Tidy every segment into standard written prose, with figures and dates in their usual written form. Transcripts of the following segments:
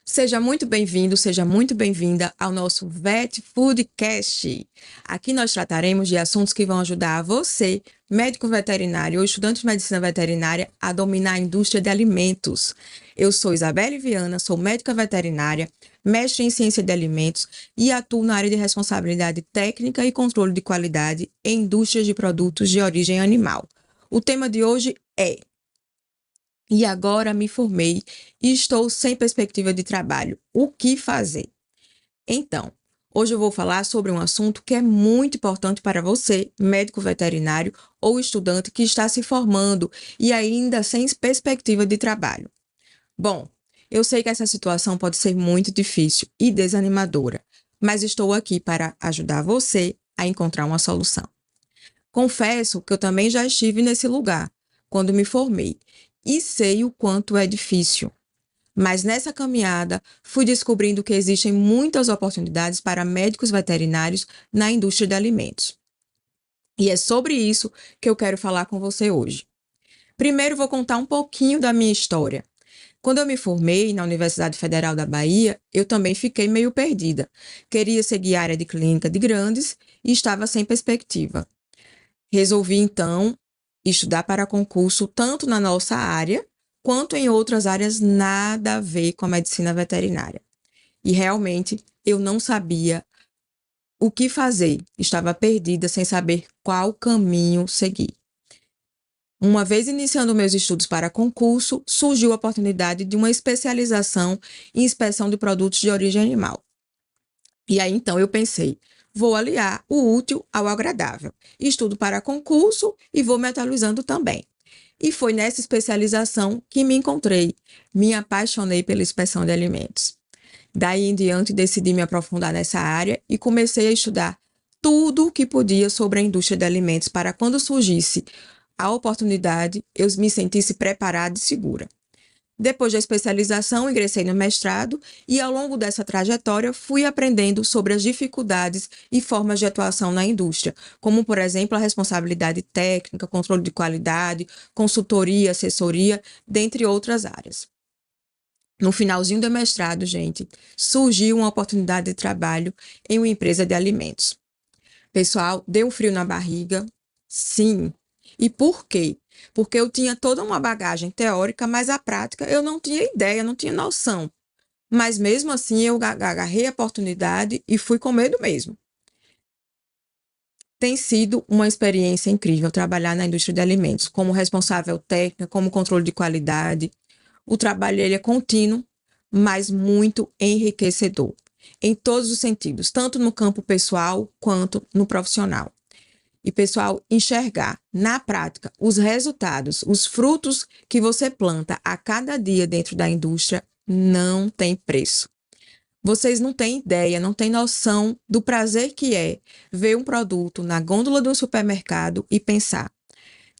Seja muito bem-vindo, seja muito bem-vinda ao nosso Vet Foodcast. Aqui nós trataremos de assuntos que vão ajudar você, médico veterinário ou estudante de medicina veterinária, a dominar a indústria de alimentos. Eu sou Isabelle Viana, sou médica veterinária, mestre em ciência de alimentos e atuo na área de responsabilidade técnica e controle de qualidade em indústrias de produtos de origem animal. O tema de hoje é: e agora me formei e estou sem perspectiva de trabalho. O que fazer? Então, hoje eu vou falar sobre um assunto que é muito importante para você, médico veterinário ou estudante que está se formando e ainda sem perspectiva de trabalho. Bom, eu sei que essa situação pode ser muito difícil e desanimadora, mas estou aqui para ajudar você a encontrar uma solução. Confesso que eu também já estive nesse lugar quando me formei e sei o quanto é difícil. Mas nessa caminhada, fui descobrindo que existem muitas oportunidades para médicos veterinários na indústria de alimentos. E é sobre isso que eu quero falar com você hoje. Primeiro, vou contar um pouquinho da minha história. Quando eu me formei na Universidade Federal da Bahia, eu também fiquei meio perdida. Queria seguir a área de clínica de grandes e estava sem perspectiva. Resolvi, então, estudar para concurso tanto na nossa área quanto em outras áreas nada a ver com a medicina veterinária. E realmente eu não sabia o que fazer, estava perdida sem saber qual caminho seguir. Uma vez iniciando meus estudos para concurso, surgiu a oportunidade de uma especialização em inspeção de produtos de origem animal. E aí então eu pensei, vou aliar o útil ao agradável. Estudo para concurso e vou me atualizando também. E foi nessa especialização que me encontrei. Me apaixonei pela inspeção de alimentos. Daí em diante decidi me aprofundar nessa área e comecei a estudar tudo o que podia sobre a indústria de alimentos para quando surgisse a oportunidade, eu me sentisse preparada e segura. Depois da especialização, ingressei no mestrado e, ao longo dessa trajetória, fui aprendendo sobre as dificuldades e formas de atuação na indústria, como, por exemplo, a responsabilidade técnica, controle de qualidade, consultoria, assessoria, dentre outras áreas. No finalzinho do mestrado, gente, surgiu uma oportunidade de trabalho em uma empresa de alimentos. Pessoal, deu um frio na barriga? Sim. E por quê? Porque eu tinha toda uma bagagem teórica, mas a prática eu não tinha ideia, não tinha noção. Mas mesmo assim eu agarrei a oportunidade e fui com medo mesmo. Tem sido uma experiência incrível trabalhar na indústria de alimentos, como responsável técnica, como controle de qualidade. O trabalho ele é contínuo, mas muito enriquecedor, em todos os sentidos, tanto no campo pessoal quanto no profissional. E, pessoal, enxergar na prática os resultados, os frutos que você planta a cada dia dentro da indústria não tem preço. Vocês não têm ideia, não têm noção do prazer que é ver um produto na gôndola do supermercado e pensar: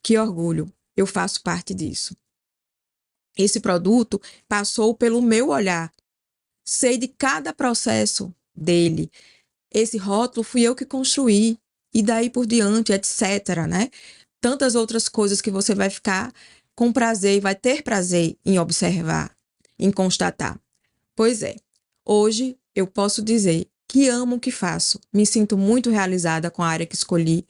que orgulho, eu faço parte disso. Esse produto passou pelo meu olhar, sei de cada processo dele. Esse rótulo fui eu que construí, e daí por diante, etc, né? Tantas outras coisas que você vai ficar com prazer e vai ter prazer em observar, em constatar. Pois é, hoje eu posso dizer que amo o que faço, me sinto muito realizada com a área que escolhi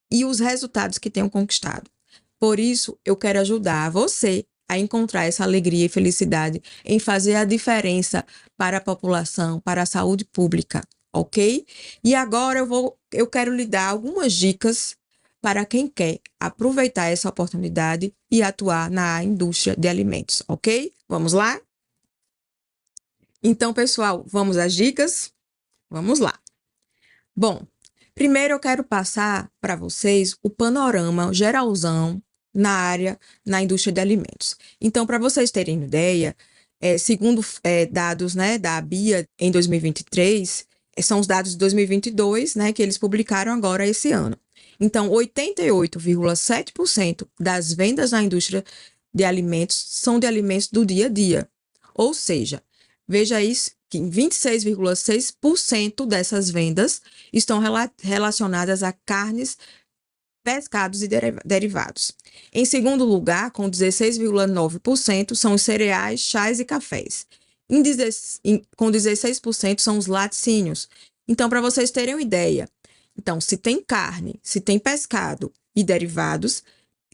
e os resultados que tenho conquistado. Por isso, eu quero ajudar você a encontrar essa alegria e felicidade em fazer a diferença para a população, para a saúde pública, ok? E agora eu quero lhe dar algumas dicas para quem quer aproveitar essa oportunidade e atuar na indústria de alimentos, ok? Vamos lá? Então, pessoal, vamos às dicas? Vamos lá. Bom, primeiro eu quero passar para vocês o panorama geralzão na área, na indústria de alimentos. Então, para vocês terem ideia, segundo dados, né, da ABIA em 2023, são os dados de 2022, né, que eles publicaram agora esse ano. Então, 88,7% das vendas na indústria de alimentos são de alimentos do dia a dia. Ou seja, veja isso, que 26,6% dessas vendas estão relacionadas a carnes, pescados e derivados. Em segundo lugar, com 16,9%, são os cereais, chás e cafés. com 16% são os laticínios. Então, para vocês terem uma ideia, então, se tem carne, se tem pescado e derivados,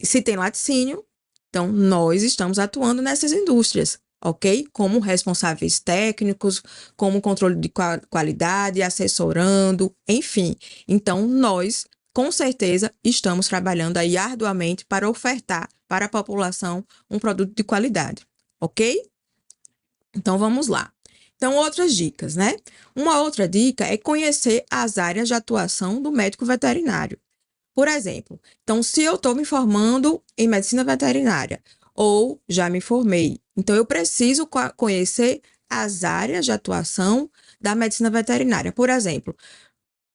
se tem laticínio, então nós estamos atuando nessas indústrias, ok? Como responsáveis técnicos, como controle de qualidade, assessorando, enfim. Então, nós, com certeza, estamos trabalhando aí arduamente para ofertar para a população um produto de qualidade, ok? Então, vamos lá. Então, outras dicas, né? Uma outra dica é conhecer as áreas de atuação do médico veterinário. Por exemplo, então, se eu estou me formando em medicina veterinária ou já me formei, então eu preciso conhecer as áreas de atuação da medicina veterinária. Por exemplo,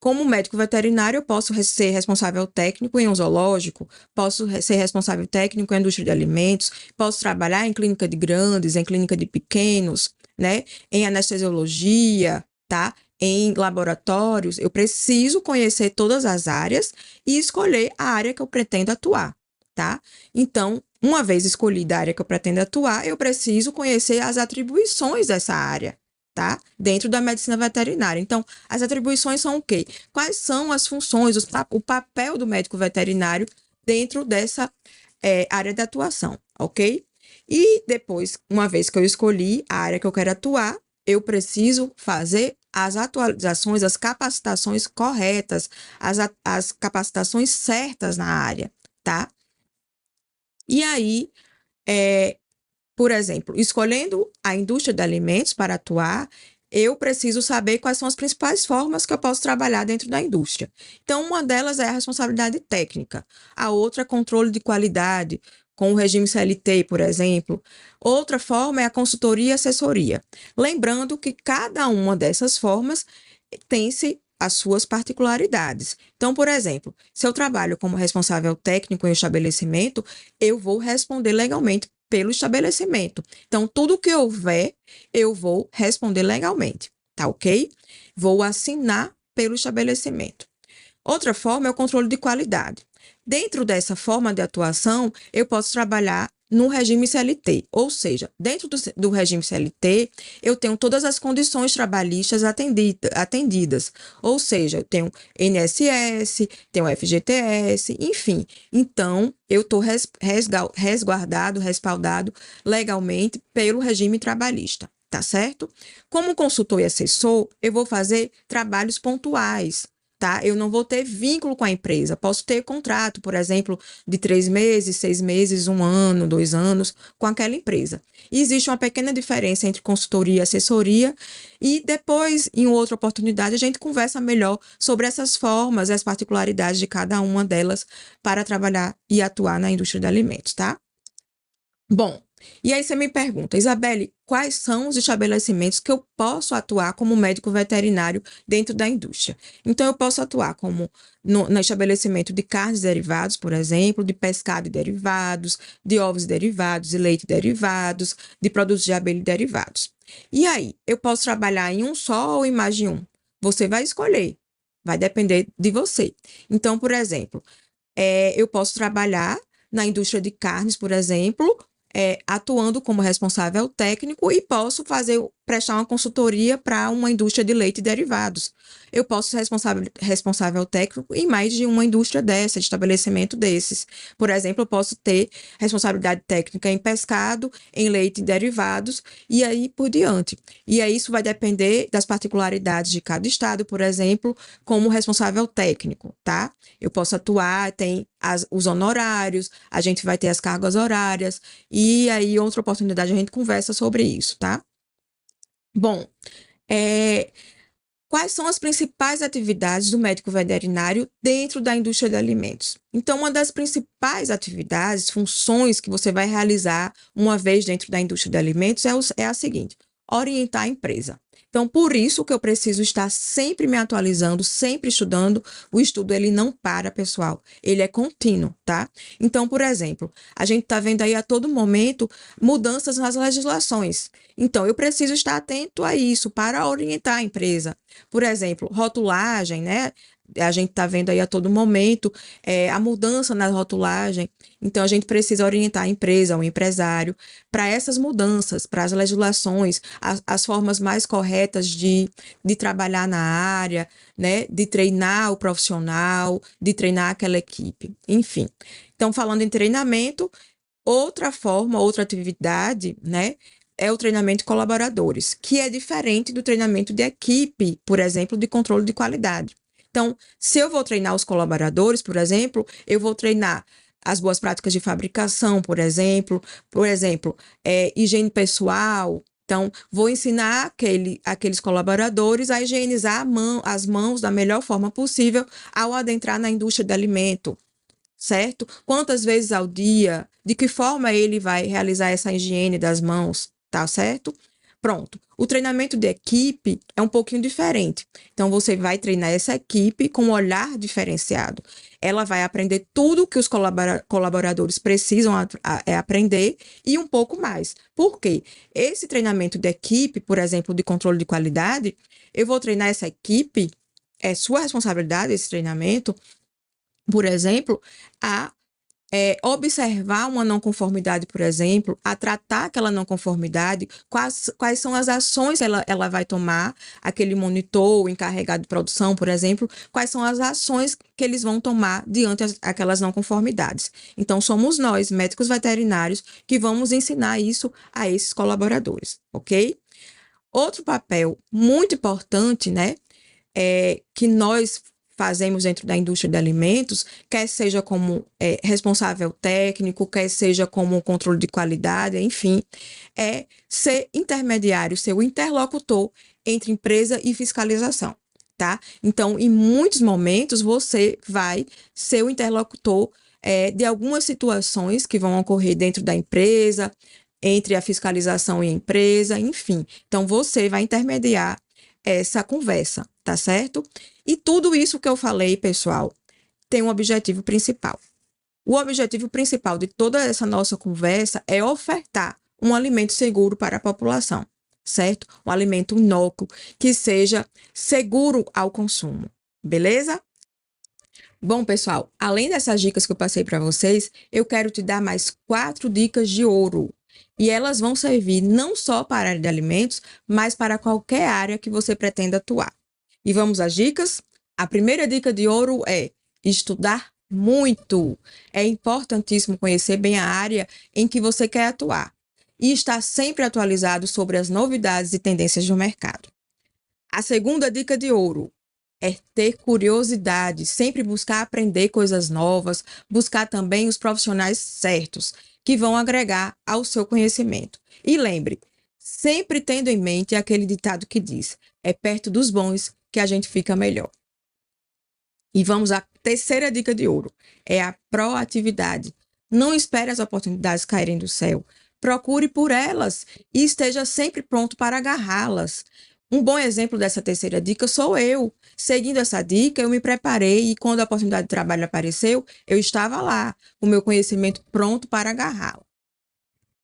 como médico veterinário, eu posso ser responsável técnico em um zoológico, posso ser responsável técnico em indústria de alimentos, posso trabalhar em clínica de grandes, em clínica de pequenos, né? Em anestesiologia, tá? Em laboratórios. Eu preciso conhecer todas as áreas e escolher a área que eu pretendo atuar, tá? Então, uma vez escolhida a área que eu pretendo atuar, eu preciso conhecer as atribuições dessa área, tá? Dentro da medicina veterinária. Então, as atribuições são o quê? Quais são as funções, o papel do médico veterinário dentro dessa área de atuação, ok? E depois, uma vez que eu escolhi a área que eu quero atuar, eu preciso fazer as atualizações, as capacitações corretas, as capacitações certas na área, tá? E aí, por exemplo, escolhendo a indústria de alimentos para atuar, eu preciso saber quais são as principais formas que eu posso trabalhar dentro da indústria. Então, uma delas é a responsabilidade técnica, a outra é controle de qualidade, com o regime CLT, por exemplo. Outra forma é a consultoria e assessoria. Lembrando que cada uma dessas formas tem-se as suas particularidades. Então, por exemplo, se eu trabalho como responsável técnico em um estabelecimento, eu vou responder legalmente pelo estabelecimento. Então, tudo que houver, eu vou responder legalmente, tá ok? Vou assinar pelo estabelecimento. Outra forma é o controle de qualidade. Dentro dessa forma de atuação, eu posso trabalhar no regime CLT, ou seja, dentro do regime CLT, eu tenho todas as condições trabalhistas atendidas, ou seja, eu tenho INSS, tenho FGTS, enfim. Então, eu estou resguardado, respaldado legalmente pelo regime trabalhista, tá certo? Como consultor e assessor, eu vou fazer trabalhos pontuais, tá? Eu não vou ter vínculo com a empresa. Posso ter contrato, por exemplo, de 3 meses, 6 meses, 1 ano, 2 anos com aquela empresa. E existe uma pequena diferença entre consultoria e assessoria, e depois, em outra oportunidade, a gente conversa melhor sobre essas formas e as particularidades de cada uma delas para trabalhar e atuar na indústria de alimentos, tá? Bom, e aí você me pergunta, Isabelle, quais são os estabelecimentos que eu posso atuar como médico veterinário dentro da indústria? Então, eu posso atuar como no estabelecimento de carnes e derivados, por exemplo, de pescado e derivados, de ovos e derivados, e leite e derivados, de produtos de abelha e derivados. E aí, eu posso trabalhar em um só ou em mais de um? Você vai escolher, vai depender de você. Então, por exemplo, eu posso trabalhar na indústria de carnes, por exemplo, atuando como responsável técnico e posso prestar uma consultoria para uma indústria de leite e derivados. Eu posso ser responsável técnico em mais de uma indústria dessa, de estabelecimento desses. Por exemplo, eu posso ter responsabilidade técnica em pescado, em leite e derivados, e aí por diante. E aí isso vai depender das particularidades de cada estado, por exemplo, como responsável técnico, tá? Eu posso atuar, tem os honorários, a gente vai ter as cargas horárias, e aí outra oportunidade a gente conversa sobre isso, tá? Bom, quais são as principais atividades do médico veterinário dentro da indústria de alimentos? Então, uma das principais atividades, funções que você vai realizar uma vez dentro da indústria de alimentos é a seguinte: orientar a empresa. Então, por isso que eu preciso estar sempre me atualizando, sempre estudando. O estudo, ele não para, pessoal. Ele é contínuo, tá? Então, por exemplo, a gente está vendo aí a todo momento mudanças nas legislações. Então, eu preciso estar atento a isso para orientar a empresa. Por exemplo, rotulagem, né? A gente está vendo aí a todo momento a mudança na rotulagem. Então, a gente precisa orientar a empresa, o empresário, para essas mudanças, para as legislações, as formas mais corretas de trabalhar na área, né? De treinar o profissional, de treinar aquela equipe, enfim. Então, falando em treinamento, outra forma, outra atividade, né? É o treinamento de colaboradores, que é diferente do treinamento de equipe, por exemplo, de controle de qualidade. Então, se eu vou treinar os colaboradores, por exemplo, eu vou treinar as boas práticas de fabricação, por exemplo, higiene pessoal. Então, vou ensinar aqueles colaboradores a higienizar as mãos da melhor forma possível ao adentrar na indústria de alimento, certo? Quantas vezes ao dia, de que forma ele vai realizar essa higiene das mãos, tá certo? Pronto. O treinamento de equipe é um pouquinho diferente. Então, você vai treinar essa equipe com um olhar diferenciado. Ela vai aprender tudo que os colaboradores precisam aprender e um pouco mais. Por quê? Esse treinamento de equipe, por exemplo, de controle de qualidade, eu vou treinar essa equipe, é sua responsabilidade esse treinamento, por exemplo, a observar uma não conformidade, por exemplo, a tratar aquela não conformidade, quais são as ações que ela vai tomar, aquele monitor, o encarregado de produção, por exemplo, quais são as ações que eles vão tomar diante aquelas não conformidades. Então, somos nós, médicos veterinários, que vamos ensinar isso a esses colaboradores, ok? Outro papel muito importante, né, que nós fazemos dentro da indústria de alimentos, quer seja como responsável técnico, quer seja como controle de qualidade, enfim, é ser intermediário, ser o interlocutor entre empresa e fiscalização, tá? Então, em muitos momentos, você vai ser o interlocutor de algumas situações que vão ocorrer dentro da empresa, entre a fiscalização e a empresa, enfim. Então, você vai intermediar essa conversa, tá certo? E tudo isso que eu falei, pessoal, tem um objetivo principal. O objetivo principal de toda essa nossa conversa é ofertar um alimento seguro para a população, certo? Um alimento inócuo, que seja seguro ao consumo, beleza? Bom, pessoal, além dessas dicas que eu passei para vocês, eu quero te dar mais 4 dicas de ouro. E elas vão servir não só para a área de alimentos, mas para qualquer área que você pretenda atuar. E vamos às dicas? A primeira dica de ouro é estudar muito. É importantíssimo conhecer bem a área em que você quer atuar e estar sempre atualizado sobre as novidades e tendências do mercado. A segunda dica de ouro é ter curiosidade, sempre buscar aprender coisas novas, buscar também os profissionais certos que vão agregar ao seu conhecimento. E lembre, sempre tendo em mente aquele ditado que diz: é perto dos bons que a gente fica melhor. E vamos à terceira dica de ouro, é a proatividade. Não espere as oportunidades caírem do céu. Procure por elas e esteja sempre pronto para agarrá-las. Um bom exemplo dessa terceira dica sou eu. Seguindo essa dica, eu me preparei e quando a oportunidade de trabalho apareceu, eu estava lá, com o meu conhecimento pronto para agarrá-la.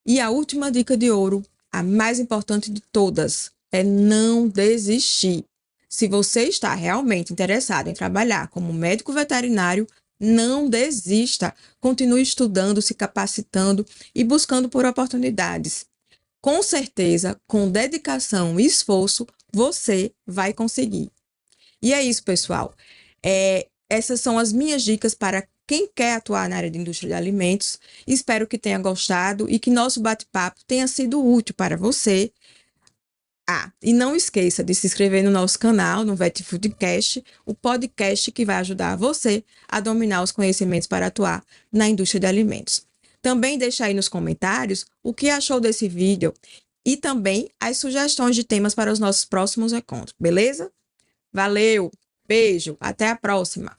E a última dica de ouro, a mais importante de todas, é não desistir. Se você está realmente interessado em trabalhar como médico veterinário, não desista. Continue estudando, se capacitando e buscando por oportunidades. Com certeza, com dedicação e esforço, você vai conseguir. E é isso, pessoal. Essas são as minhas dicas para quem quer atuar na área de indústria de alimentos. Espero que tenha gostado e que nosso bate-papo tenha sido útil para você. E não esqueça de se inscrever no nosso canal, no Vet Foodcast, o podcast que vai ajudar você a dominar os conhecimentos para atuar na indústria de alimentos. Também deixa aí nos comentários o que achou desse vídeo e também as sugestões de temas para os nossos próximos encontros, beleza? Valeu, beijo, até a próxima!